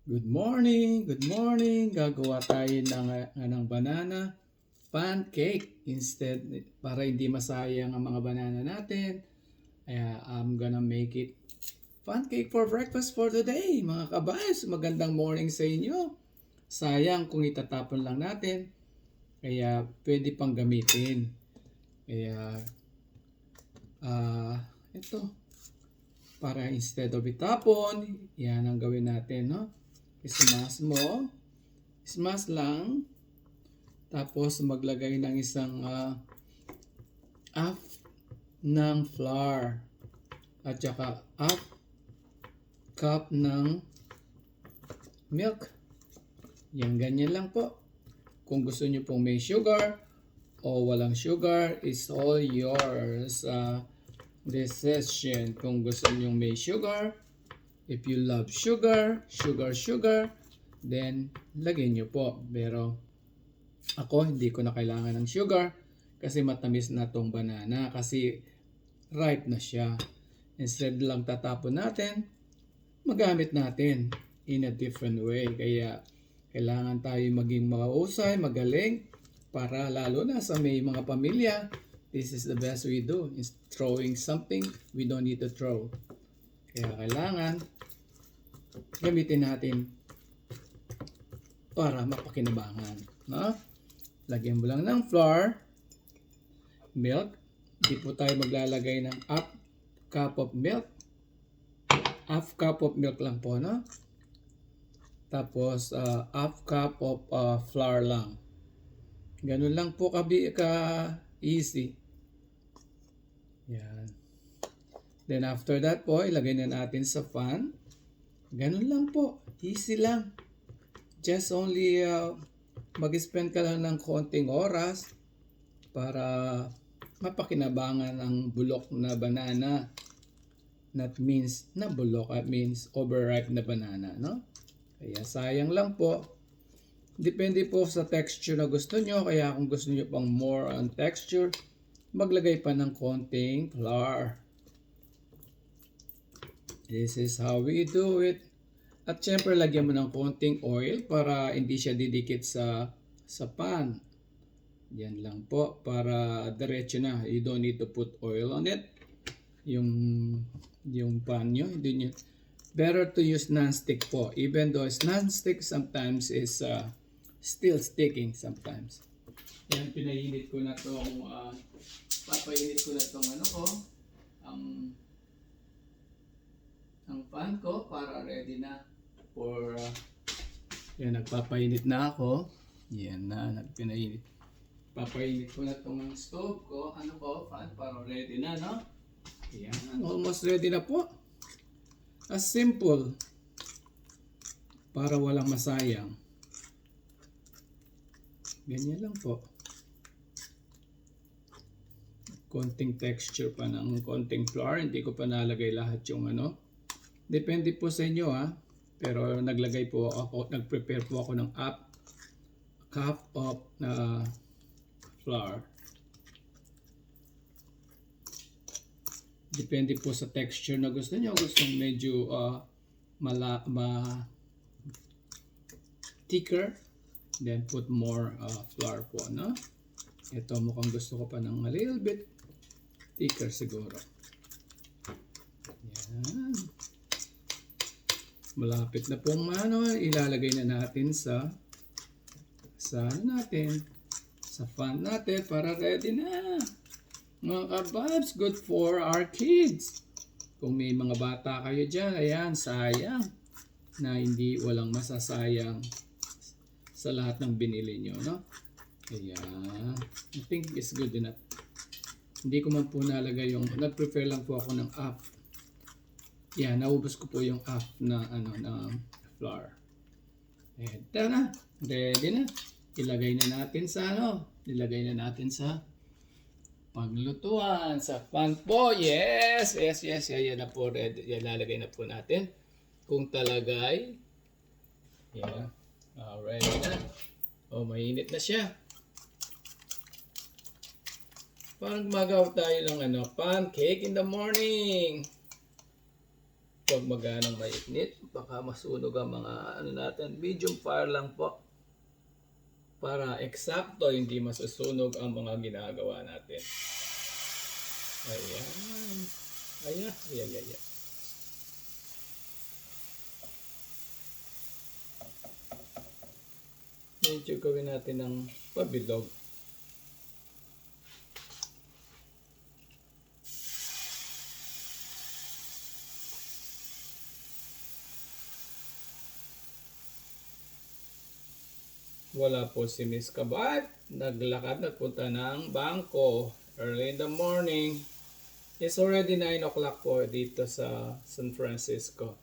Good morning, good morning. Gagawa tayo ng banana pancake instead para hindi masayang ang mga banana natin. I'm gonna make it pancake for breakfast for today. Mga kabays, magandang morning sa inyo. Sayang kung itatapon lang natin. Kaya pwede pang gamitin. Kaya ito para instead of itapon, yan ang gawin natin, no? Ismash mo. Smash lang. Tapos maglagay ng isang half ng flour. At saka half cup ng milk. Yan, ganyan lang po. Kung gusto nyo pong may sugar o walang sugar, is all yours. Decision. Kung gusto nyo may sugar, if you love sugar, then lagyan nyo po. Pero ako, hindi ko na kailangan ng sugar kasi matamis na tong banana kasi ripe na siya. Instead lang tatapon natin, magamit natin in a different way. Kaya kailangan tayo maging mahusay, magaling para lalo na sa may mga pamilya. This is the best we do is throwing something we don't need to throw. Kaya kailangan gamitin natin para mapakinabangan. No? Lagyan mo lang ng flour, milk. Hindi po tayo maglalagay ng half cup of milk. Half cup of milk lang po, no? Tapos, half cup of flour lang. Ganun lang po ka-easy. Yan. Then after that po, ilagay na natin sa pan. Ganun lang po. Easy lang. Just only mag-spend ka lang ng konting oras para mapakinabangan ang bulok na banana. That means na bulok. That means overripe na banana, no? Kaya sayang lang po. Depende po sa texture na gusto nyo. Kaya kung gusto nyo pang more on texture, maglagay pa ng konting flour. This is how we do it. At syempre, lagyan mo ng konting oil para hindi siya didikit sa pan. Yan lang po para diretso na. You don't need to put oil on it. Yung pan nyo, hindi nyo. Better to use non-stick po. Even though it's non-stick, sometimes is still sticking sometimes. Yan, pinainit ko na tong papainit ko na tong ang pan ko para ready na for yan, nagpapainit na ako. Yan na, nagpinainit. Papainit ko na tong stove ko, pan para ready na, no? Yan, almost ready na po. As simple para walang masayang. Ganyan lang po. Konting texture pa ng konting flour. Hindi ko pa nalagay lahat yung Depende po sa inyo Pero nagprepare po ako ng half cup of flour. Depende po sa texture na gusto niyo. Gusto medyo thicker, then put more flour po, no? Ito mukhang gusto ko pa ng a little bit thicker siguro. Yan. Malapit na pong ilalagay na natin sa pan natin para ready na. Mga kababs, good for our kids. Kung may mga bata kayo dyan, ayan, sayang na walang masasayang sa lahat ng binili nyo, no? Kaya, I think it's good enough. Hindi ko man po nalagay nag-prefer lang po ako ng half. Yan, naubos ko po yung half na flour. Ito na, ready na. Ilagay na natin sa paglutuan, sa pan po. Yes. Yan na po, ready. Yan, lalagay na po natin. Kung talagay. Yan. Ready na. Mainit na siya. Parang gumagawa tayo ng pancake in the morning. huwag maganang mainit. Baka masunog ang mga ano natin. Medium fire lang po. Para eksakto hindi masusunog ang mga ginagawa natin. Ayan. Ayan. Ayan. Ayan. Medyo gawin natin ng pabilog. Wala po si Miss Kabat. Naglakad, nagpunta ng bangko early in the morning. It's already 9 o'clock po dito sa San Francisco.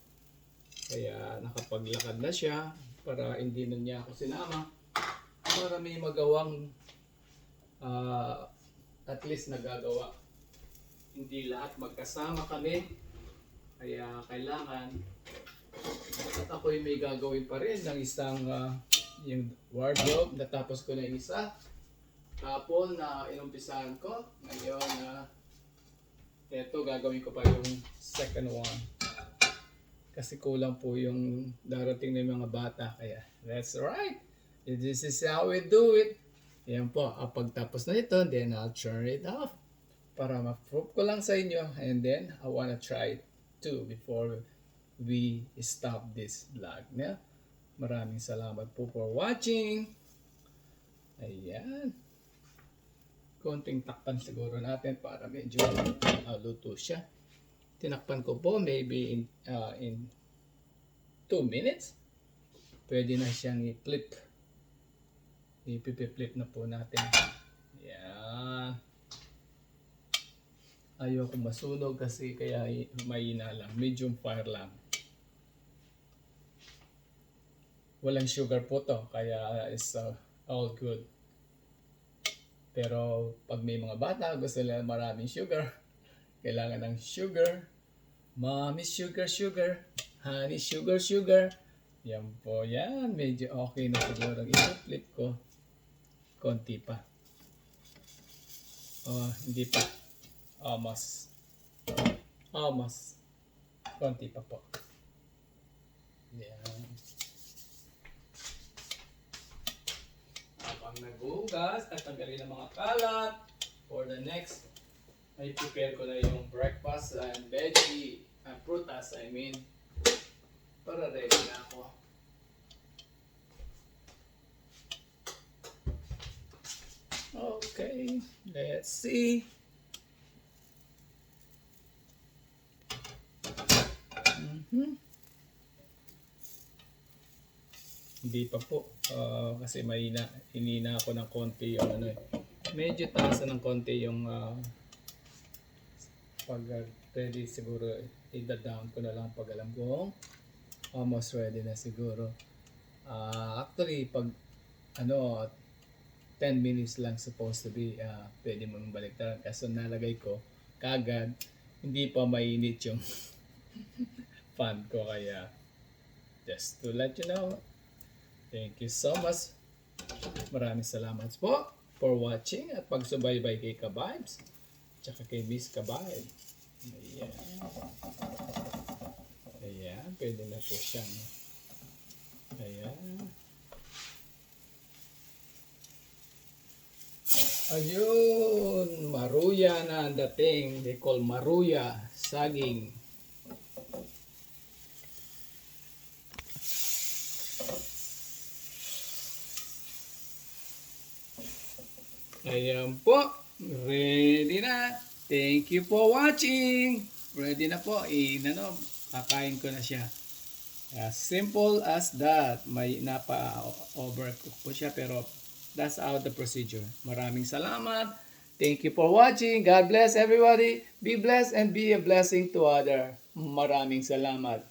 Kaya nakapaglakad na siya para hindi na niya ako sinama. Para may magawang at least nagagawa. Hindi lahat magkasama kami. Kaya kailangan at ako'y may gagawin pa rin ng isang yung wardrobe. Natapos ko na yung isa. Tapon na inumpisahan ko. Ngayon eto gagawin ko pa yung second one. Kasi kulang po yung darating na mga bata. Kaya that's right. This is how we do it. Yan po. Pagtapos na ito, then I'll turn it off. Para ma-prove ko lang sa inyo. And then I wanna try it too before we stop this vlog. Yeah? Maraming salamat po for watching. Ayan. Konting takpan siguro natin para medyo luto siya. Tinakpan ko po maybe in 2 minutes. Pwede na siyang i-flip. I-flip na po natin. Ayan. Ayoko masunog kasi kaya mahina lang. Medium fire lang. Walang sugar po to, kaya it's all good. Pero pag may mga bata, gusto nila maraming sugar. Kailangan ng sugar. Mommy sugar, sugar. Honey sugar, sugar. Yan po, yan. Medyo okay na siguro. I-flip ko. Konti pa. Oh, hindi pa. Almost. Almost. Konti pa po. Yan. Naghugas, tatanggalin ang mga kalat. For the next, ay prepare ko na yung breakfast and veggie, prutas I mean, para ready na ako. Okay, let's see. Hindi pa po. Kasi hinina ako ng konti yung ano eh. Medyo taas ng konti yung pag ready siguro i-down ko na lang pag alam ko almost ready na siguro. Actually pag 10 minutes lang supposed to be pwede mo nang baliktaran kaso nalagay ko kagad hindi pa mainit yung fan ko kaya just to let you know. Thank you so much. Maraming salamat po for watching at pagsubaybay kay Kabibes tsaka kay Miss Kabaib. Ayan. Ayan. Pwede na po siyang ayan. Ayun. Maruya na ang dating. They call maruya. Saging. Ayan po. Ready na. Thank you for watching. Ready na po. Kakain ko na siya. As simple as that. May napa-overcook po siya pero that's how the procedure. Maraming salamat. Thank you for watching. God bless everybody. Be blessed and be a blessing to other. Maraming salamat.